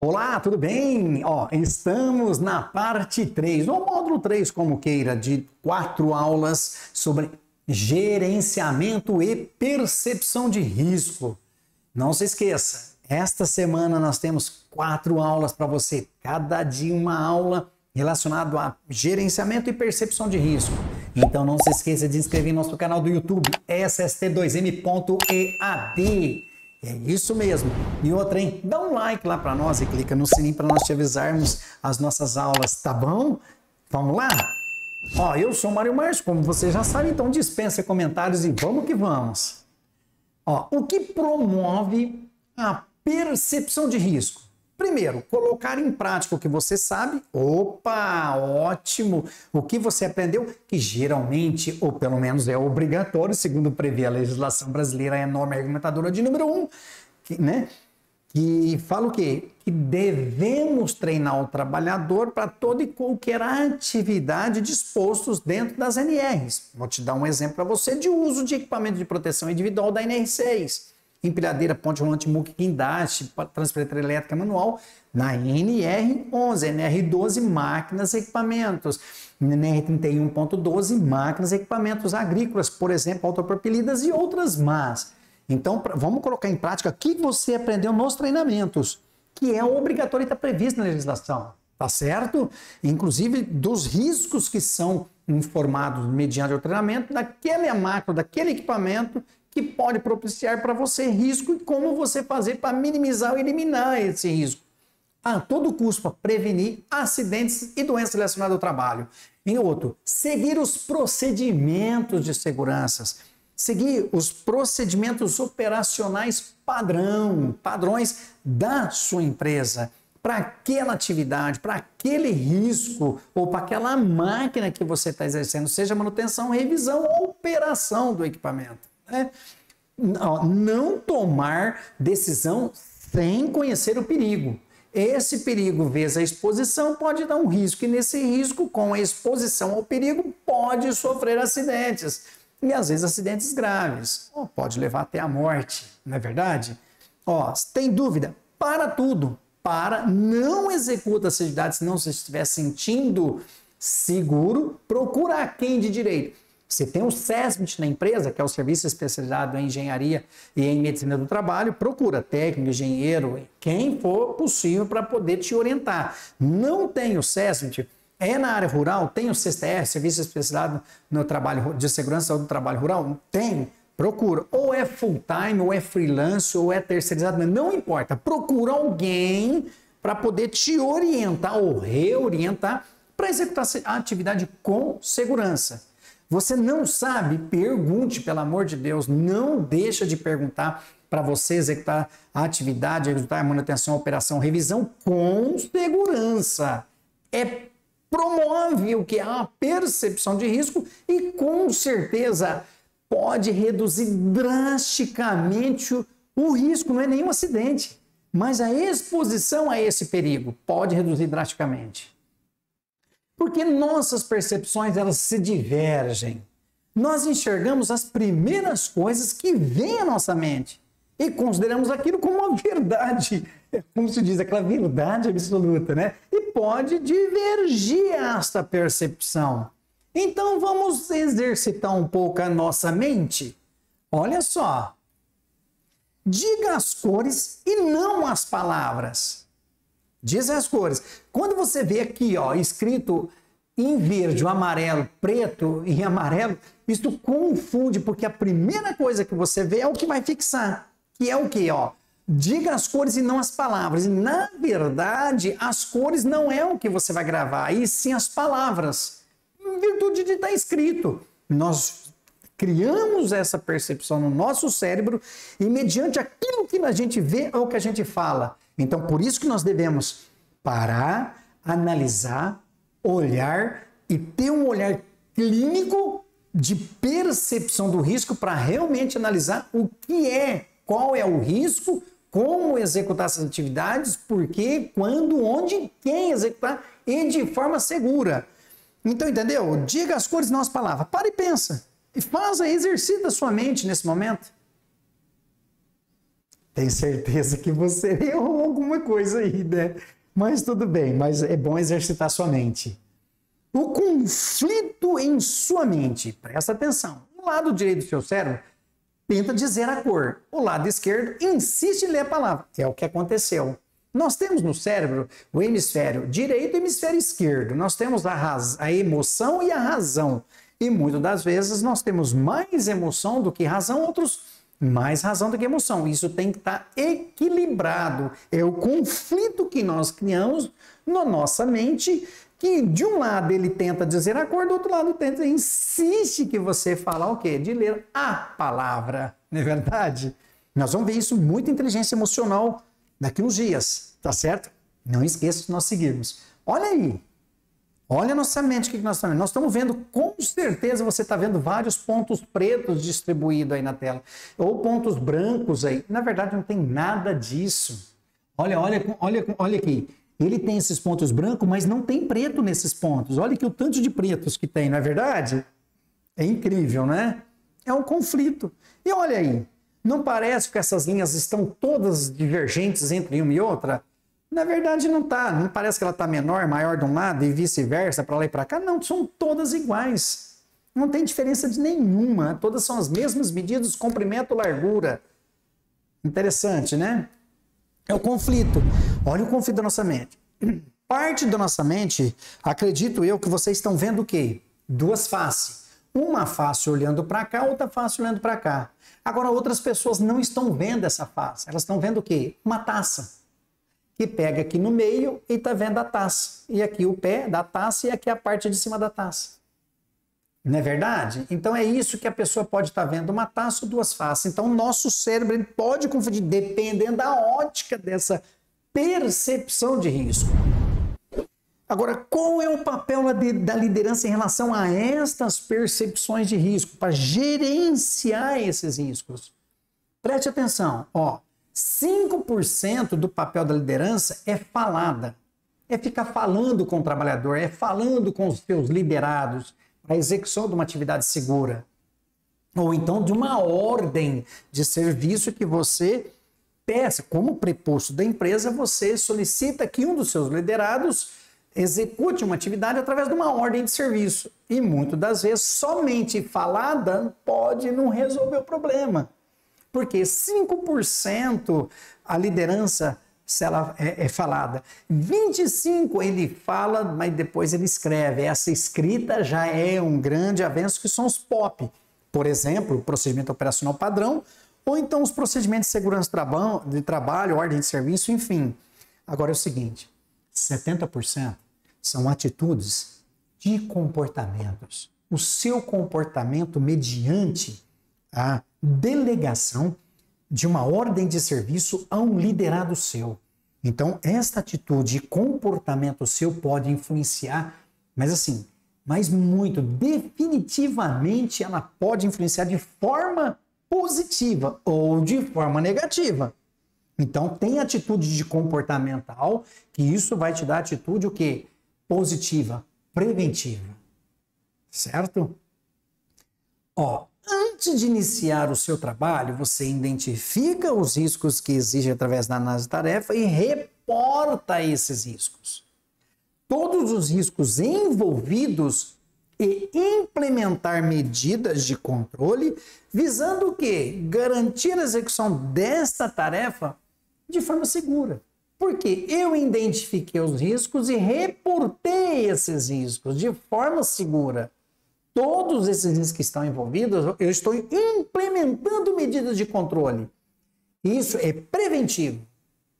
Olá, tudo bem? Estamos na parte 3, ou módulo 3, como queira, de 4 aulas sobre gerenciamento e percepção de risco. Não se esqueça, esta semana nós temos 4 aulas para você, cada dia uma aula relacionada a gerenciamento e percepção de risco. Então não se esqueça de se inscrever no nosso canal do YouTube, sst2m.ead. É isso mesmo. E outra, hein? Dá um like lá para nós e clica no sininho para nós te avisarmos as nossas aulas, tá bom? Vamos lá? Eu sou o Mário Márcio, como você já sabe, então dispensa comentários e vamos que vamos. O que promove a percepção de risco? Primeiro, colocar em prática o que você sabe. Opa, ótimo! O que você aprendeu, que geralmente, ou pelo menos é obrigatório, segundo prevê a legislação brasileira, é a norma regulamentadora de número 1, que fala o quê? Que devemos treinar o trabalhador para toda e qualquer atividade dispostos dentro das NRs. Vou te dar um exemplo para você de uso de equipamento de proteção individual da NR6. Empilhadeira, ponte rolante, muque, guindaste, transferência elétrica manual, na NR11, NR12, máquinas e equipamentos, NR31.12, máquinas e equipamentos agrícolas, por exemplo, autopropelidas e outras más. Então, vamos colocar em prática o que você aprendeu nos treinamentos, que é obrigatório e está previsto na legislação, tá certo? Inclusive, dos riscos que são informados mediante o treinamento daquela máquina, daquele equipamento, que pode propiciar para você risco e como você fazer para minimizar ou eliminar esse risco. A todo custo para prevenir acidentes e doenças relacionadas ao trabalho. Em outro, seguir os procedimentos de segurança. Seguir os procedimentos operacionais padrões da sua empresa. Para aquela atividade, para aquele risco ou para aquela máquina que você está exercendo, seja manutenção, revisão ou operação do equipamento. Não tomar decisão sem conhecer o perigo. Esse perigo, vezes a exposição, pode dar um risco, e nesse risco, com a exposição ao perigo, pode sofrer acidentes, e às vezes acidentes graves, pode levar até a morte, não é verdade? Se tem dúvida, para tudo, não executa essa atividade se não se estiver sentindo seguro, procura quem de direito. Se tem o SESMIT na empresa, que é o Serviço Especializado em Engenharia e em Medicina do Trabalho, procura técnico, engenheiro, quem for possível para poder te orientar. Não tem o SESMIT, é na área rural, tem o CSTR, Serviço Especializado no Trabalho de Segurança do Trabalho Rural? Tem, procura. Ou é full-time, ou é freelance, ou é terceirizado, não importa. Procura alguém para poder te orientar ou reorientar para executar a atividade com segurança. Você não sabe? Pergunte, pelo amor de Deus. Não deixa de perguntar para você executar a atividade, executar a manutenção, operação, revisão com segurança. Promove o que é a percepção de risco e com certeza pode reduzir drasticamente o risco. Não é nenhum acidente, mas a exposição a esse perigo pode reduzir drasticamente. Porque nossas percepções, elas se divergem. Nós enxergamos as primeiras coisas que vêm à nossa mente e consideramos aquilo como uma verdade, como se diz, aquela verdade absoluta, né? E pode divergir esta percepção. Então vamos exercitar um pouco a nossa mente. Olha só. Diga as cores e não as palavras. Diz as cores. Quando você vê aqui, escrito em verde, o amarelo, preto e amarelo, isso confunde, porque a primeira coisa que você vê é o que vai fixar, que é o quê? Diga as cores e não as palavras. E, na verdade, as cores não é o que você vai gravar, e sim as palavras, em virtude de estar escrito. Nós criamos essa percepção no nosso cérebro e, mediante aquilo que a gente vê, é o que a gente fala. Então, por isso que nós devemos parar, analisar, olhar e ter um olhar clínico de percepção do risco para realmente analisar o que é, qual é o risco, como executar essas atividades, por quê, quando, onde, quem executar e de forma segura. Então, entendeu? Diga as cores, não as palavras. Para e pensa. E exercita a sua mente nesse momento. Tenho certeza que você errou alguma coisa aí, né? Mas tudo bem, mas é bom exercitar sua mente. O conflito em sua mente, presta atenção. O lado direito do seu cérebro tenta dizer a cor. O lado esquerdo insiste em ler a palavra. É o que aconteceu. Nós temos no cérebro o hemisfério direito e o hemisfério esquerdo. Nós temos a emoção e a razão. E muitas das vezes nós temos mais emoção do que razão, outros mais razão do que emoção. Isso tem que estar equilibrado. É o conflito que nós criamos na nossa mente, que de um lado ele tenta dizer a cor, do outro lado insiste que você fala o quê? De ler a palavra, não é verdade? Nós vamos ver isso muito em inteligência emocional daqui uns dias, tá certo? Não esqueça de nós seguirmos. Olha aí. Olha a nossa mente, o que nós estamos vendo. Nós estamos vendo, com certeza você está vendo vários pontos pretos distribuídos aí na tela. Ou pontos brancos aí. Na verdade, não tem nada disso. Olha aqui. Ele tem esses pontos brancos, mas não tem preto nesses pontos. Olha aqui o tanto de pretos que tem, não é verdade? É incrível, né? É um conflito. E olha aí, não parece que essas linhas estão todas divergentes entre uma e outra? Na verdade não tá, não parece que ela está menor, maior de um lado e vice-versa, para lá e para cá. Não, são todas iguais. Não tem diferença de nenhuma. Todas são as mesmas medidas, comprimento, largura. Interessante, né? É o conflito. Olha o conflito da nossa mente. Parte da nossa mente, acredito eu, que vocês estão vendo o quê? Duas faces. Uma face olhando para cá, outra face olhando para cá. Agora, outras pessoas não estão vendo essa face. Elas estão vendo o quê? Uma taça. Que pega aqui no meio e está vendo a taça. E aqui o pé da taça e aqui a parte de cima da taça. Não é verdade? Então é isso que a pessoa pode estar vendo, uma taça ou duas faces. Então o nosso cérebro ele pode confundir, dependendo da ótica dessa percepção de risco. Agora, qual é o papel da liderança em relação a estas percepções de risco, para gerenciar esses riscos? Preste atenção, ó. 5% do papel da liderança é falada. É ficar falando com o trabalhador, é falando com os seus liderados para a execução de uma atividade segura. Ou então de uma ordem de serviço que você peça. Como preposto da empresa, você solicita que um dos seus liderados execute uma atividade através de uma ordem de serviço. E muitas das vezes, somente falada pode não resolver o problema. Porque 5% a liderança, se ela é falada. 25% ele fala, mas depois ele escreve. Essa escrita já é um grande avanço, que são os POP. Por exemplo, o procedimento operacional padrão, ou então os procedimentos de segurança de trabalho, ordem de serviço, enfim. Agora é o seguinte, 70% são atitudes de comportamentos. O seu comportamento mediante a delegação de uma ordem de serviço a um liderado seu. Então, esta atitude e comportamento seu pode influenciar, mas muito, definitivamente ela pode influenciar de forma positiva ou de forma negativa. Então, tem atitude de comportamental, que isso vai te dar atitude o quê? Positiva, preventiva. Certo? Ó, antes de iniciar o seu trabalho, você identifica os riscos que exigem através da análise de tarefa e reporta esses riscos. Todos os riscos envolvidos e implementar medidas de controle, visando o quê? Garantir a execução desta tarefa de forma segura. Porque eu identifiquei os riscos e reportei esses riscos de forma segura. Todos esses riscos que estão envolvidos, eu estou implementando medidas de controle. Isso é preventivo,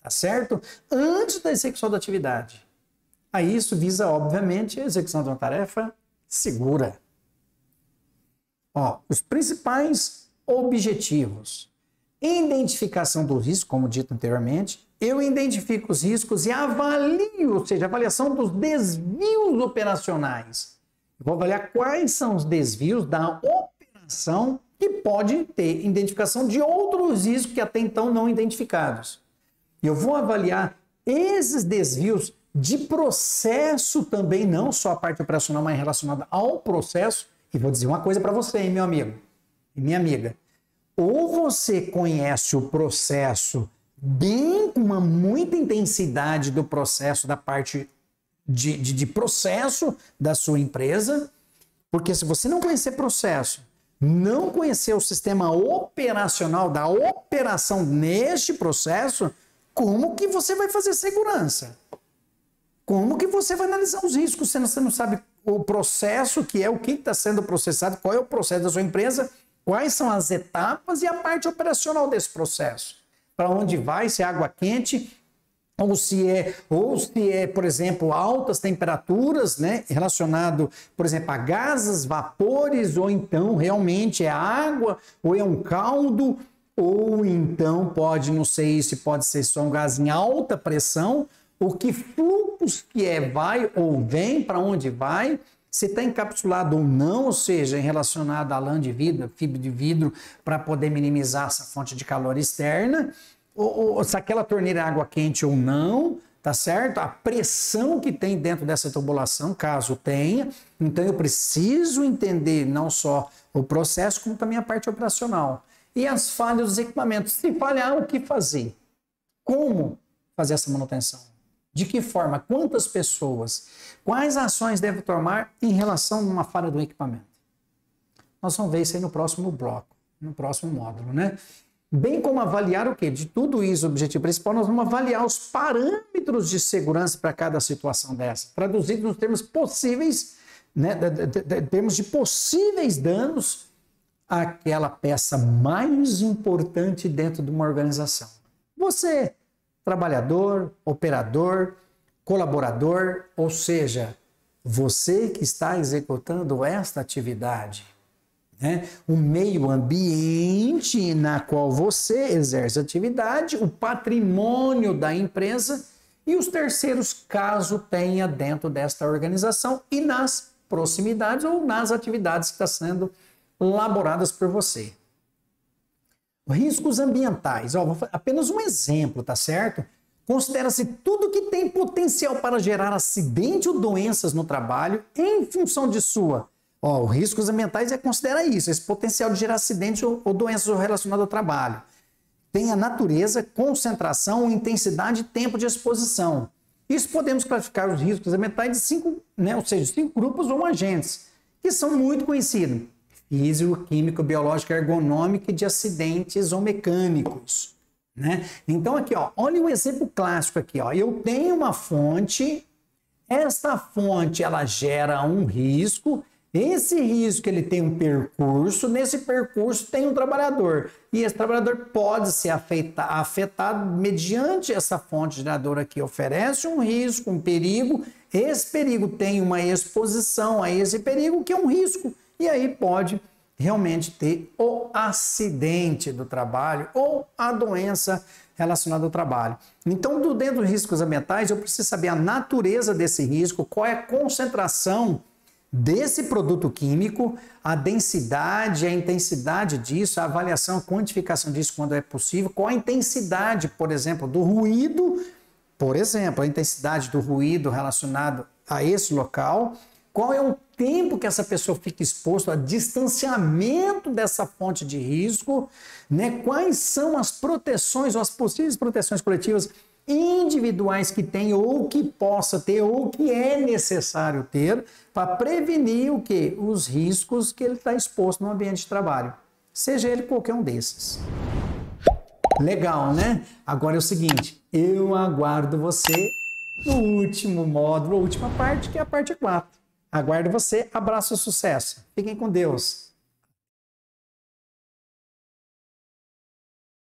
tá certo? Antes da execução da atividade. Aí isso visa, obviamente, a execução de uma tarefa segura. Ó, os principais objetivos. Identificação do risco, como dito anteriormente. Eu identifico os riscos e avalio, ou seja, avaliação dos desvios operacionais. Vou avaliar quais são os desvios da operação que pode ter identificação de outros riscos que até então não identificados. Eu vou avaliar esses desvios de processo também, não só a parte operacional, mas relacionada ao processo. E vou dizer uma coisa para você, hein, meu amigo e minha amiga. ou você conhece o processo bem, com uma muita intensidade do processo, da parte de processo da sua empresa, porque se você não conhecer processo, não conhecer o sistema operacional da operação neste processo, como que você vai fazer segurança? Como que você vai analisar os riscos se você não sabe o processo, que é o que está sendo processado, qual é o processo da sua empresa, quais são as etapas e a parte operacional desse processo? Para onde vai, se é água quente, ou se é, por exemplo, altas temperaturas, né, relacionado, por exemplo, a gases, vapores, ou então realmente é água, ou é um caldo, ou então pode, não sei se pode ser só um gás em alta pressão, o que fluxos que vai ou vem, para onde vai, se está encapsulado ou não, ou seja, relacionado a lã de vidro, fibra de vidro, para poder minimizar essa fonte de calor externa, ou se aquela torneira é água quente ou não, tá certo? A pressão que tem dentro dessa tubulação, caso tenha. Então eu preciso entender não só o processo, como também a parte operacional. E as falhas dos equipamentos. Se falhar, o que fazer? Como fazer essa manutenção? De que forma? Quantas pessoas? Quais ações deve tomar em relação a uma falha do equipamento? Nós vamos ver isso aí no próximo bloco, no próximo módulo, né? Bem como avaliar o quê? De tudo isso, o objetivo principal, nós vamos avaliar os parâmetros de segurança para cada situação dessa, traduzido nos termos possíveis, né, termos de possíveis danos àquela peça mais importante dentro de uma organização. Você, trabalhador, operador, colaborador, ou seja, você que está executando esta atividade, né? O meio ambiente na qual você exerce atividade, o patrimônio da empresa e os terceiros, caso tenha dentro desta organização e nas proximidades ou nas atividades que estão sendo elaboradas por você. Riscos ambientais, apenas um exemplo, tá certo? Considera-se tudo que tem potencial para gerar acidente ou doenças no trabalho em função de sua. Os riscos ambientais considera isso, esse potencial de gerar acidentes ou doenças relacionadas ao trabalho. Tem a natureza, concentração, intensidade e tempo de exposição. Isso podemos classificar os riscos ambientais de 5, né, ou seja, 5 grupos ou agentes, que são muito conhecidos. Físico, químico, biológico, ergonômico e de acidentes ou mecânicos. Né? Então aqui, olha o exemplo clássico aqui. Eu tenho uma fonte, esta fonte ela gera um risco. Esse risco ele tem um percurso, nesse percurso tem um trabalhador e esse trabalhador pode ser afetado mediante essa fonte geradora que oferece um risco, um perigo. Esse perigo tem uma exposição a esse perigo que é um risco e aí pode realmente ter o acidente do trabalho ou a doença relacionada ao trabalho. Então, dentro dos riscos ambientais, eu preciso saber a natureza desse risco, qual é a concentração desse produto químico, a densidade, a intensidade disso, a avaliação, a quantificação disso quando é possível, qual a intensidade, por exemplo, do ruído, por exemplo, a intensidade do ruído relacionado a esse local, qual é o tempo que essa pessoa fica exposto a distanciamento dessa fonte de risco, né? Quais são as proteções ou as possíveis proteções coletivas individuais que tem ou que possa ter ou que é necessário ter para prevenir o quê? Os riscos que ele está exposto no ambiente de trabalho, seja ele qualquer um desses. Legal, né? Agora é o seguinte, eu aguardo você no último módulo, a última parte, que é a parte 4. Aguardo você, abraço e sucesso. Fiquem com Deus.